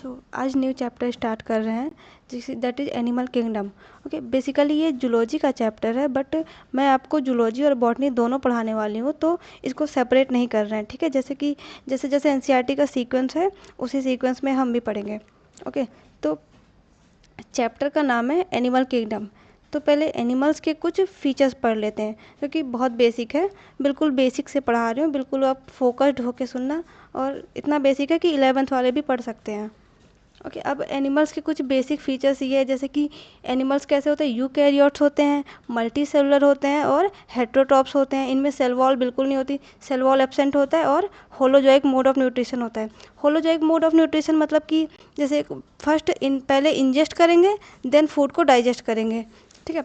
आज new chapter start कर रहे हैं जिस that is animal kingdom. Okay, basically ये जूलॉजी का चैप्टर है, बट मैं आपको जूलॉजी और बॉटनी दोनों पढ़ाने वाली हूँ, तो इसको सेपरेट नहीं कर रहे हैं। ठीक है, जैसे जैसे एनसीईआरटी का सीक्वेंस है उसी सीक्वेंस में हम भी पढ़ेंगे। ओके, तो चैप्टर का नाम है एनिमल किंगडम। तो पहले एनिमल्स के कुछ फीचर्स पढ़ लेते हैं, क्योंकि बहुत बेसिक है, बिल्कुल बेसिक से पढ़ा रही हूँ, बिल्कुल आप फोकस्ड होके सुनना। और इतना बेसिक है कि 11th वाले भी पढ़ सकते हैं। ओके, अब एनिमल्स के कुछ बेसिक फीचर्स ये है, जैसे कि एनिमल्स कैसे होते हैं, यूकैरियोट्स होते हैं, मल्टी सेलुलर होते हैं और हेट्रोट्रॉप्स होते हैं। इनमें सेल वॉल बिल्कुल नहीं होती, सेल वॉल एब्सेंट होता है, और होलोजोइक मोड ऑफ न्यूट्रिशन होता है। होलोजोइक मोड ऑफ न्यूट्रिशन मतलब कि जैसे पहले इंजेस्ट करेंगे, देन फूड को डाइजेस्ट करेंगे। ठीक है,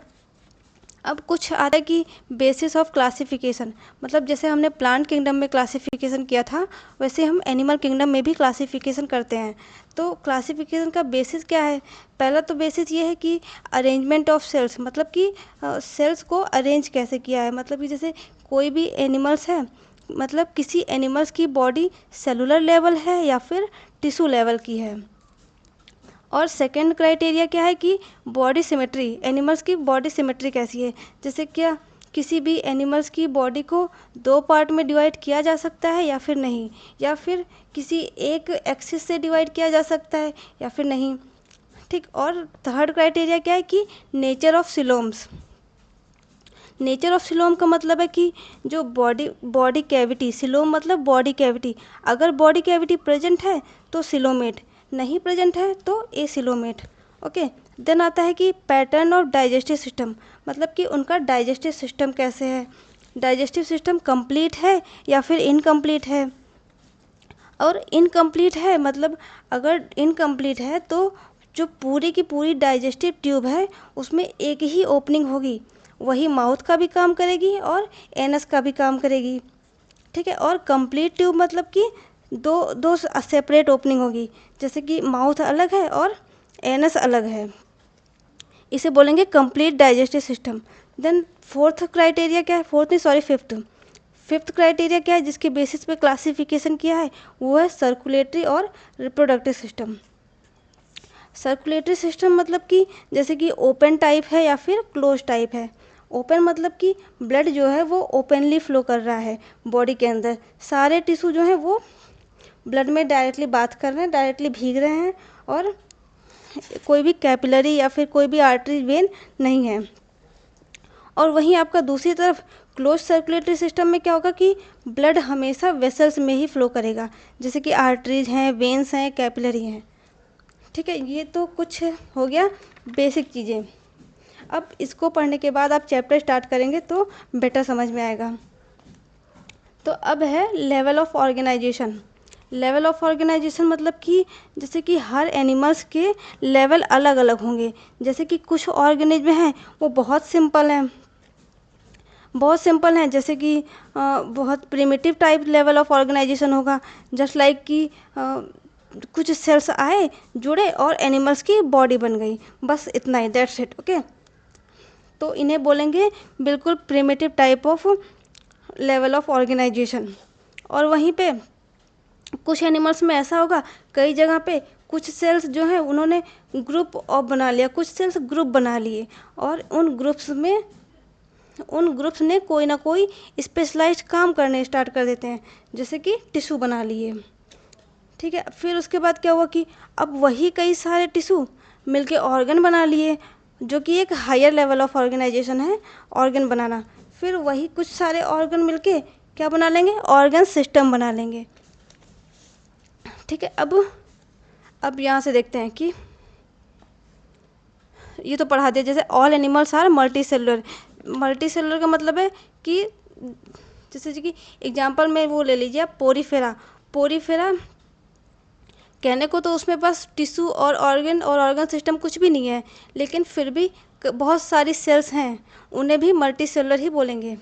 अब कुछ आता है कि बेसिस ऑफ क्लासिफिकेशन, मतलब जैसे हमने प्लांट किंगडम में क्लासिफिकेशन किया था, वैसे हम एनिमल किंगडम में भी क्लासिफिकेशन करते हैं। तो क्लासिफिकेशन का बेसिस क्या है? पहला तो बेसिस ये है कि अरेंजमेंट ऑफ सेल्स, मतलब कि सेल्स को अरेंज कैसे किया है। मतलब कि जैसे कोई भी एनिमल्स है, मतलब किसी एनिमल्स की बॉडी सेलुलर लेवल है या फिर टिश्यू लेवल की है। और सेकंड क्राइटेरिया क्या है कि बॉडी सिमेट्री, एनिमल्स की बॉडी सिमेट्री कैसी है। जैसे क्या किसी भी एनिमल्स की बॉडी को दो पार्ट में डिवाइड किया जा सकता है या फिर नहीं, या फिर किसी एक एक्सिस से डिवाइड किया जा सकता है या फिर नहीं। ठीक, और थर्ड क्राइटेरिया क्या है कि nature of सिलोम्स। Nature of coelom का मतलब है कि जो बॉडी कैविटी, सिलोम मतलब बॉडी कैविटी, अगर बॉडी कैविटी प्रेजेंट है तो सिलोमेट, नहीं प्रेजेंट है तो एसिलोमेट। ओके, देन आता है कि पैटर्न ऑफ डाइजेस्टिव सिस्टम, मतलब कि उनका डाइजेस्टिव सिस्टम कैसे है, डाइजेस्टिव सिस्टम कंप्लीट है या फिर इनकम्प्लीट है। और इनकम्प्लीट है मतलब अगर इनकम्प्लीट है तो जो पूरी की पूरी डाइजेस्टिव ट्यूब है उसमें एक ही ओपनिंग होगी, वही माउथ का भी काम करेगी और एनस का भी काम करेगी। ठीक है, और कंप्लीट ट्यूब मतलब कि दो दो सेपरेट ओपनिंग होगी, जैसे कि माउथ अलग है और एनस अलग है, इसे बोलेंगे complete digestive system. Then fourth criteria क्या है, फोर्थ नहीं सॉरी फिफ्थ क्राइटेरिया क्या है जिसके बेसिस पे क्लासिफिकेशन किया है, वो है सर्कुलेटरी और रिप्रोडक्टिव सिस्टम। सर्कुलेटरी सिस्टम मतलब कि जैसे कि ओपन टाइप है या फिर क्लोज टाइप है। ओपन मतलब कि ब्लड जो है वो ओपनली फ्लो कर रहा है बॉडी के अंदर, सारे टिश्यू जो हैं वो ब्लड में डायरेक्टली बात कर रहे हैं, डायरेक्टली भीग रहे हैं, और कोई भी कैपिलरी या फिर कोई भी आर्टरी वेन नहीं है। और वहीं आपका दूसरी तरफ क्लोज सर्कुलेटरी सिस्टम में क्या होगा कि ब्लड हमेशा वेसल्स में ही फ्लो करेगा, जैसे कि आर्टरीज हैं, वेन्स हैं, कैपिलरी हैं। ठीक है, ये तो कुछ हो गया बेसिक चीज़ें। अब इसको पढ़ने के बाद आप चैप्टर स्टार्ट करेंगे तो बेटर समझ में आएगा। तो अब है level of organisation. Level of organisation मतलब कि जैसे कि हर एनिमल्स के लेवल अलग अलग होंगे। जैसे कि कुछ ऑर्गेनिज्म हैं वो बहुत सिंपल हैं, जैसे कि बहुत primitive type level of organisation होगा, जस्ट लाइक कि कुछ सेल्स आए, जुड़े और एनिमल्स की बॉडी बन गई, बस इतना ही, दैट्स इट। ओके, तो इन्हें बोलेंगे बिल्कुल primitive type of level of organisation. और वहीं पे कुछ एनिमल्स में ऐसा होगा, कई जगह पे कुछ सेल्स जो हैं उन्होंने ग्रुप ऑफ बना लिया, कुछ सेल्स ग्रुप बना लिए, और उन ग्रुप्स ने कोई ना कोई स्पेशलाइज्ड काम करने स्टार्ट कर देते हैं, जैसे कि टिश्यू बना लिए। ठीक है, फिर उसके बाद क्या हुआ कि अब वही कई सारे टिश्यू मिलके ऑर्गन बना लिए, जो कि एक हायर लेवल ऑफ ऑर्गेनाइजेशन है, ऑर्गन बनाना। फिर वही कुछ सारे ऑर्गन मिलके क्या बना लेंगे, ऑर्गन सिस्टम बना लेंगे। ठीक है, अब यहाँ से देखते हैं कि ये तो पढ़ा दिया, जैसे all animals are multi cellular. Multi cellular का मतलब है कि जैसे कि एग्जांपल में वो ले लीजिए आप, पोरीफेरा। पोरीफेरा कहने को तो उसमें बस टिश्यू और ऑर्गन सिस्टम कुछ भी नहीं है, लेकिन फिर भी बहुत सारी सेल्स हैं, उन्हें भी मल्टी सेलुलर ही बोलेंगे।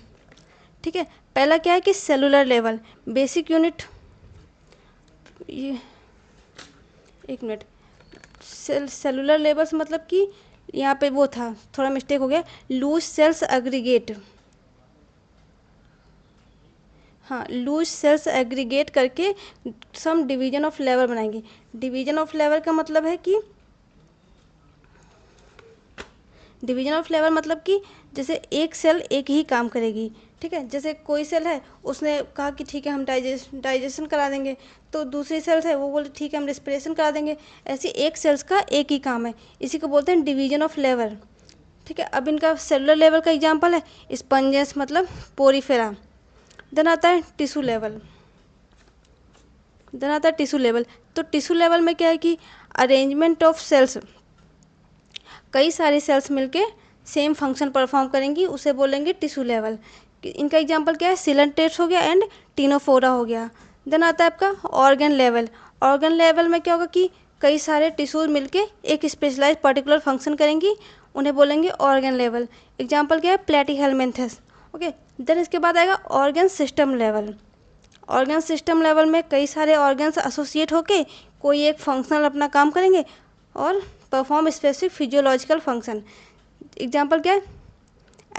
ठीक है, पहला क्या है कि सेलुलर लेवल, बेसिक यूनिट, ये एक मिनट, सेलुलर लेवल्स मतलब कि यहाँ पे वो था, थोड़ा मिस्टेक हो गया, लूज सेल्स एग्रीगेट। हाँ, लूज सेल्स एग्रीगेट करके सम डिवीजन ऑफ लेवल बनाएंगे। डिवीजन ऑफ लेवल का मतलब है कि डिवीजन ऑफ लेवल मतलब कि जैसे एक सेल एक ही काम करेगी, ठीक है। जैसे कोई सेल है, उसने कहा कि ठीक है हम डाइजेशन करा देंगे, तो दूसरी सेल्स है वो बोले ठीक है हम रेस्पिरेशन करा देंगे। ऐसे एक सेल्स का एक ही काम है, इसी को बोलते हैं डिवीजन ऑफ लेवल, ठीक है। अब इनका सेलुलर लेवल का एग्जाम्पल है स्पंजेस मतलब पोरीफेरा। देन आता है टिश्यू लेवल, देन आता है टिश्यू लेवल। तो टिश्यू लेवल में क्या है कि अरेंजमेंट ऑफ सेल्स, कई सारी सेल्स मिलके सेम फंक्शन परफॉर्म करेंगी, उसे बोलेंगे टिश्यू लेवल। इनका एग्जांपल क्या है, सिलेंटेट्स हो गया एंड टिनोफोरा हो गया। देन आता है आपका ऑर्गन लेवल। ऑर्गन लेवल में क्या होगा कि कई सारे टिश्यूज मिलके एक स्पेशलाइज पर्टिकुलर फंक्शन करेंगी, उन्हें बोलेंगे ऑर्गन लेवल। एग्जाम्पल क्या है, प्लेटीहेलमिन्थस। ओके, देन इसके बाद आएगा organ system level. Organ system level में कई सारे ऑर्गन्स एसोसिएट होके कोई एक फंक्शनल अपना काम करेंगे और perform specific physiological function. Example क्या है,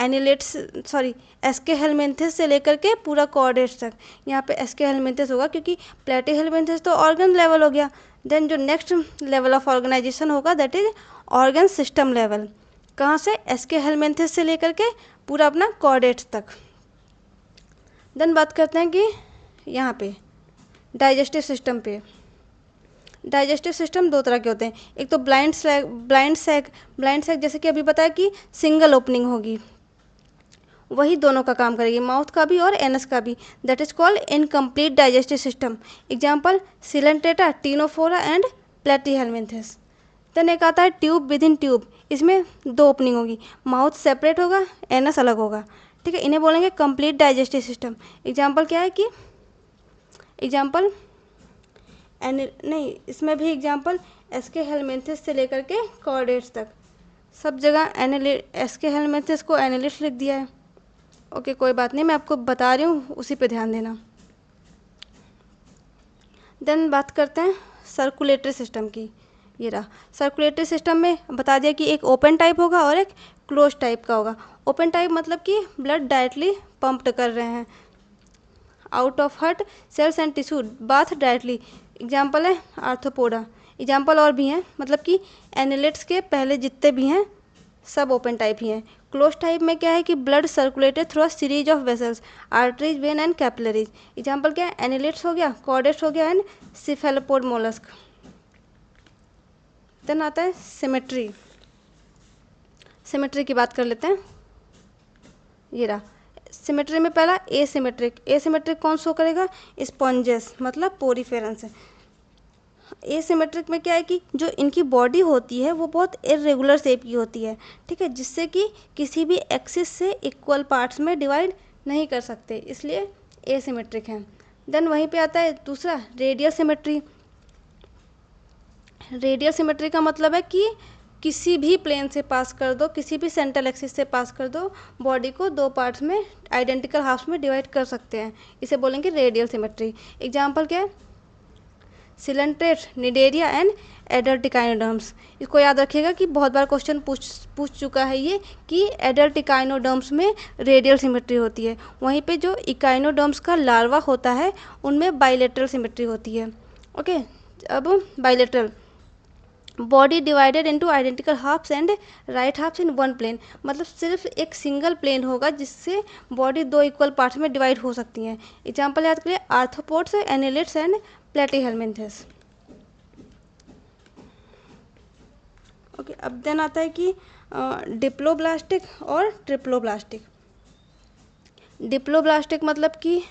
एनिलेट्स सॉरी एस्के हेलमिन्थस से लेकर के पूरा कॉर्डेट्स तक। यहाँ पे एस्के हेलमिन्थस होगा क्योंकि प्लेटीहेलमिन्थस तो ऑर्गन लेवल हो गया। देन जो नेक्स्ट लेवल ऑफ ऑर्गेनाइजेशन होगा that is organ system level. कहाँ से, एस्के हेलमिन्थस से लेकर के पूरा अपना कॉर्डेट्स तक। देन बात करते हैं कि यहाँ पे डाइजेस्टिव सिस्टम पे। डाइजेस्टिव सिस्टम दो तरह के होते हैं, एक तो ब्लाइंड सैक जैसे कि अभी बताया कि सिंगल ओपनिंग होगी, वही दोनों का काम करेगी, माउथ का भी और एनस का भी। That is called incomplete digestive system. Example Coelenterata, Ctenophora and Platyhelminthes. Then एक आता है ट्यूब विद इन ट्यूब, इसमें दो ओपनिंग होगी, माउथ सेपरेट होगा, एनस अलग होगा, ठीक है। इन्हें बोलेंगे कंप्लीट डाइजेस्टिव सिस्टम। एग्जाम्पल क्या है कि एग्जाम्पल नहीं, इसमें भी एग्जाम्पल एस्के हेलमिन्थस से लेकर के कॉर्डेट्स तक, सब जगह एस्के हेलमिन्थस को एनालिस्ट लिख दिया है। ओके, कोई बात नहीं, मैं आपको बता रही हूँ, उसी पे ध्यान देना। देन बात करते हैं सर्कुलेटरी सिस्टम की। ये रहा सर्कुलेटरी सिस्टम में बता दिया कि एक ओपन टाइप होगा और एक क्लोज टाइप का होगा। ओपन टाइप मतलब कि ब्लड डायरेक्टली पंप्ड कर रहे हैं out of heart cells and tissue bath directly. Example है आर्थ्रोपोडा। एग्जाम्पल और भी हैं, मतलब कि एनिलेट्स के पहले जितने भी हैं सब ओपन टाइप ही हैं। क्लोज टाइप में क्या है कि blood circulated through a series of vessels, arteries, when and capillaries. Example क्या है, एनिलेट्स हो गया, कॉर्डेट्स हो गया एंड सिफेलोपोड मोलस्क। देन आता है सिमेट्री। सिमेट्री की बात कर लेते हैं। ये रहा सिमेट्री में पहला एसिमेट्रिक। एसिमेट्रिक कौन शो करेगा, स्पॉन्जेस मतलब पोरीफेरेंस। एसिमेट्रिक में क्या है कि जो इनकी बॉडी होती है वो बहुत इरेगुलर शेप की होती है, ठीक है, जिससे कि किसी भी एक्सिस से इक्वल पार्ट्स में डिवाइड नहीं कर सकते, इसलिए एसिमेट्रिक है। देन वहीं पे आता है दूसरा रेडियल सिमेट्री। रेडियल सिमेट्री का मतलब है कि किसी भी प्लेन से पास कर दो, किसी भी सेंट्रल एक्सिस से पास कर दो, बॉडी को दो पार्ट्स में आइडेंटिकल हाफ्स में डिवाइड कर सकते हैं, इसे बोलेंगे रेडियल सिमेट्री। एग्जाम्पल क्या है, coelenterate, Cnidaria and adult echinoderms. इसको याद रखिएगा कि बहुत बार क्वेश्चन पूछ चुका है ये कि एडल्ट इकाइनोडर्म्स में रेडियल सिमेट्री होती है, वहीं पे जो इकाइनोडर्म्स का लार्वा होता है उनमें बाइलेटरल सिमेट्री होती है। ओके, अब bilateral, body divided into identical halves and right halves in one plane, मतलब सिर्फ एक सिंगल प्लेन होगा जिससे बॉडी दो इक्वल पार्ट्स में डिवाइड हो सकती हैं। एग्जाम्पल याद करिए आर्थ्रोपोड्स, एनिलेट्स एंड प्लेटीहेलमिन्थस। ओके, अब देन आता है कि डिप्लोब्लास्टिक और ट्रिप्लोब्लास्टिक। डिप्लोब्लास्टिक मतलब कि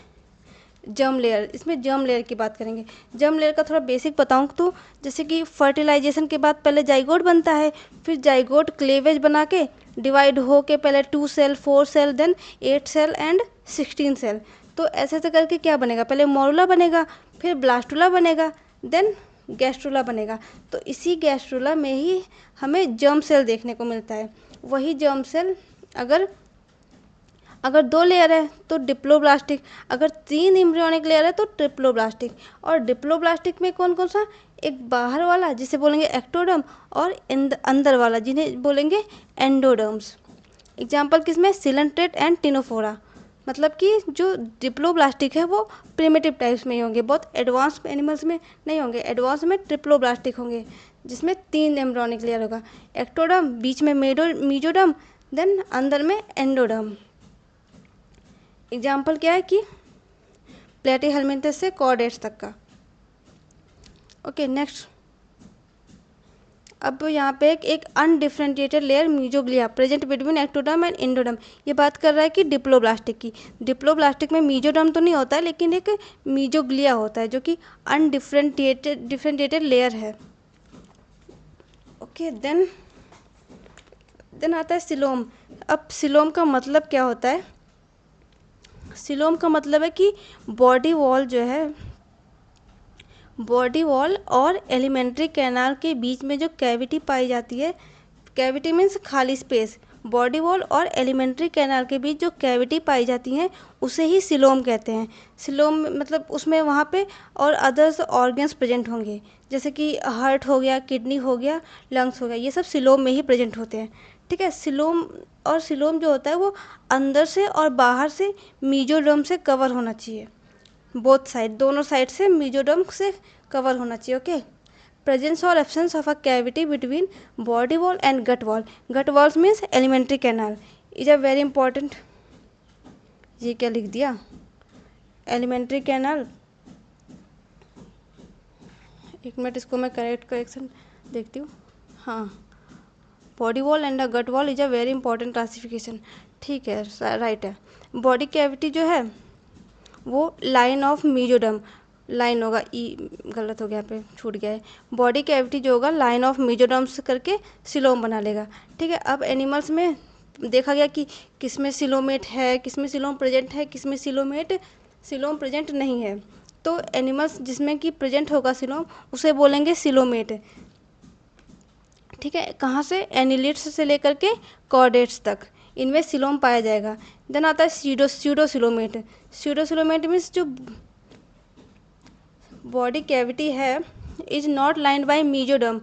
जर्म लेयर, इसमें जर्म लेयर की बात करेंगे। जर्म लेयर का थोड़ा बेसिक बताऊँ तो जैसे कि फर्टिलाइजेशन के बाद पहले जाइगोट बनता है, फिर जाइगोट क्लेवेज बना के डिवाइड हो के पहले 2 cell, 4 cell, then 8 cell and 16 cell. तो ऐसे ऐसे करके क्या बनेगा, पहले मोरुला बनेगा, फिर ब्लास्टुला बनेगा, देन गैस्ट्रुला बनेगा। तो इसी गैस्ट्रुला में ही हमें जर्म सेल देखने को मिलता है। वही जर्म सेल अगर 2 लेयर है तो डिप्लोब्लास्टिक, अगर 3 एम्ब्रियोनिक लेयर है तो ट्रिप्लोब्लास्टिक। और डिप्लोब्लास्टिक में कौन कौन सा, एक बाहर वाला जिसे बोलेंगे एक्टोडर्म और अंदर वाला जिन्हें बोलेंगे एंडोडर्म्स। एग्जाम्पल किसमें, सिलेंट्रेट एंड टिनोफोरा। मतलब कि जो डिप्लोब्लास्टिक है वो प्रिमिटिव टाइप्स में ही होंगे, बहुत एडवांस एनिमल्स में नहीं होंगे। एडवांस में ट्रिप्लोब्लास्टिक होंगे जिसमें 3 एम्ब्रियोनिक लेयर होगा, एक्टोडर्म, बीच में मीजोडर्म, देन अंदर में एंडोडर्म। एग्जाम्पल क्या है कि प्लेटीहेलमिन्थेस से कॉर्डेट्स तक का। ओके नेक्स्ट, अब यहाँ पे एक undifferentiated layer mesoglea present between ectoderm and endoderm. ये बात कर रहा है कि डिप्लोब्लास्टिक की। डिप्लोब्लास्टिक में मीजोडर्म तो नहीं होता है, लेकिन एक मीजोग्लिया होता है जो कि डिफ्रेंशिएटेड लेयर है। ओके देन आता है सिलोम। अब सिलोम का मतलब क्या होता है? सिलोम का मतलब है कि बॉडी वॉल जो है, बॉडी वॉल और एलिमेंट्री कैनाल के बीच में जो कैविटी पाई जाती है, कैविटी मीन्स खाली स्पेस, बॉडी वॉल और एलिमेंट्री कैनाल के बीच जो कैविटी पाई जाती हैं उसे ही सिलोम कहते हैं। सिलोम मतलब उसमें वहाँ पे और अदर्स ऑर्गन्स प्रेजेंट होंगे, जैसे कि हार्ट हो गया, किडनी हो गया, लंग्स हो गया, ये सब सिलोम में ही प्रेजेंट होते हैं। ठीक है, सिलोम जो होता है वो अंदर से और बाहर से मीजोडर्म से कवर होना चाहिए, बोथ साइड, दोनों साइड से मीजोडर्म से कवर होना चाहिए। ओके, प्रेजेंस और absence of a cavity between body wall and gut wall. Gut walls means alimentary canal is a very important. ये क्या लिख दिया? एलिमेंट्री कैनाल, एक मिनट इसको मैं करेक्शन देखती हूँ। हाँ, body wall and a gut wall is a very important classification. ठीक है, राइट है। बॉडी कैविटी जो है वो लाइन ऑफ मीजोडर्म, लाइन होगा, ई गलत हो गया, यहाँ पे छूट गया है। बॉडी कैविटी जो होगा लाइन ऑफ मीजोडर्म से करके सिलोम बना लेगा। ठीक है, अब एनिमल्स में देखा गया कि किसमें सिलोमेट है, किसमें सिलोम प्रेजेंट है, किसमें सिलोम प्रेजेंट नहीं है। तो एनिमल्स जिसमें कि प्रेजेंट होगा सिलोम उसे बोलेंगे सिलोमेट। ठीक है, कहाँ से? एनिलिड्स से लेकर के कॉर्डेट्स तक इनमें सिलोम पाया जाएगा। देन आता है स्यूडोसिलोमेट। स्यूडोसिलोमेट मीन्स जो बॉडी कैविटी है is not lined by mesoderm.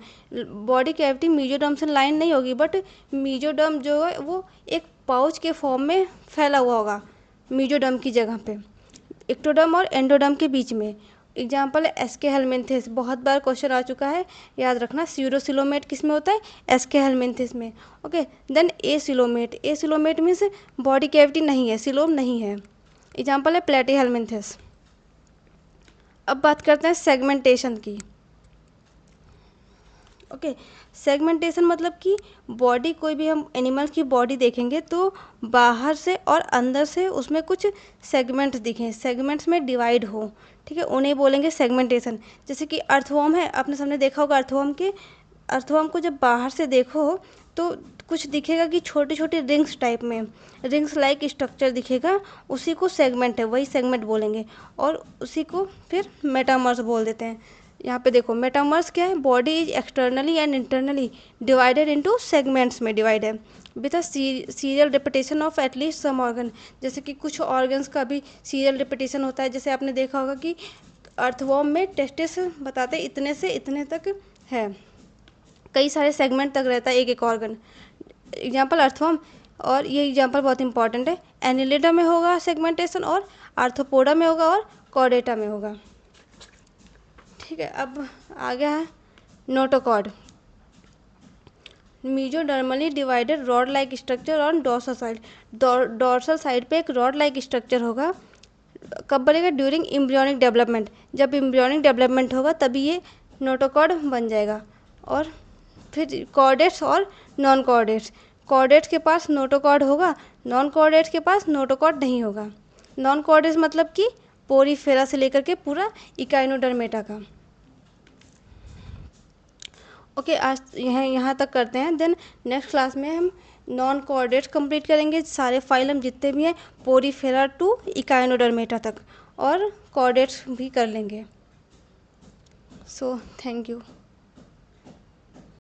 Body cavity mesoderm से लाइन नहीं होगी, बट मीजोडर्म जो है वो एक पाउच के फॉर्म में फैला हुआ होगा मीजोडर्म की जगह पे, एक्टोडर्म और एंडोडर्म के बीच में। एग्जाम्पल है एस्के हेलमिन्थेस, बहुत बार क्वेश्चन आ चुका है, याद रखना। स्यूडोसिलोमेट किस में होता है? एस्के हेलमिन्थेस में। ओके देन ए सिलोमेट मीन्स बॉडी कैविटी नहीं है, सिलोम नहीं है। एग्जाम्पल है प्लेटीहेलमिन्थेस। अब बात करते हैं सेगमेंटेशन की। ओके, सेगमेंटेशन मतलब कि बॉडी, कोई भी हम एनिमल की बॉडी देखेंगे तो बाहर से और अंदर से उसमें कुछ सेगमेंट्स दिखें, सेगमेंट्स में डिवाइड हो। ठीक है, उन्हें बोलेंगे सेगमेंटेशन। जैसे कि अर्थवॉर्म है, आपने सामने देखा होगा अर्थवॉर्म को जब बाहर से देखो तो कुछ दिखेगा कि छोटे छोटे रिंग्स टाइप में, रिंग्स लाइक स्ट्रक्चर दिखेगा, उसी को सेगमेंट है, वही सेगमेंट बोलेंगे। और उसी को फिर मेटामर्स बोल देते हैं। यहाँ पे देखो मेटामर्स क्या है? Body is externally and internally divided into segments में डिवाइड है with a serial repetition of at least some organ. जैसे कि कुछ ऑर्गन्स का भी सीरियल रिपीटेशन होता है। जैसे आपने देखा होगा कि अर्थवॉर्म में टेस्टिस बताते इतने से इतने तक है, कई सारे सेगमेंट तक रहता है एक एक ऑर्गन। एग्जाम्पल अर्थवॉर्म, और ये एग्जाम्पल बहुत इंपॉर्टेंट है। एनिलिडा में होगा सेगमेंटेशन, और आर्थ्रोपोडा में होगा, और कॉर्डेटा में होगा। ठीक है, अब आ गया है notochord. Mesodermally divided rod like structure on dorsal side. Dorsal side पे एक रॉड लाइक स्ट्रक्चर होगा। कब बनेगा? During embryonic development. जब एम्ब्रियोनिक डेवलपमेंट होगा तभी ये नोटोकॉर्ड बन जाएगा। और फिर कॉर्डेट्स और नॉन कॉर्डेट्स। कॉर्डेट्स के पास नोटोकॉर्ड होगा, नॉन कॉर्डेट्स के पास नोटोकॉर्ड नहीं होगा। नॉन कॉर्डेट्स मतलब कि पोरीफेरा से लेकर के पूरा इकाइनोडर्मेटा का। ओके, आज यहाँ तक करते हैं। देन नेक्स्ट क्लास में हम नॉन कॉर्डेट्स कंप्लीट करेंगे, सारे फाइलम जितने भी हैं, पोरीफेरा टू इकाइनोडर्मेटा तक, और कॉर्डेट्स भी कर लेंगे। So thank you.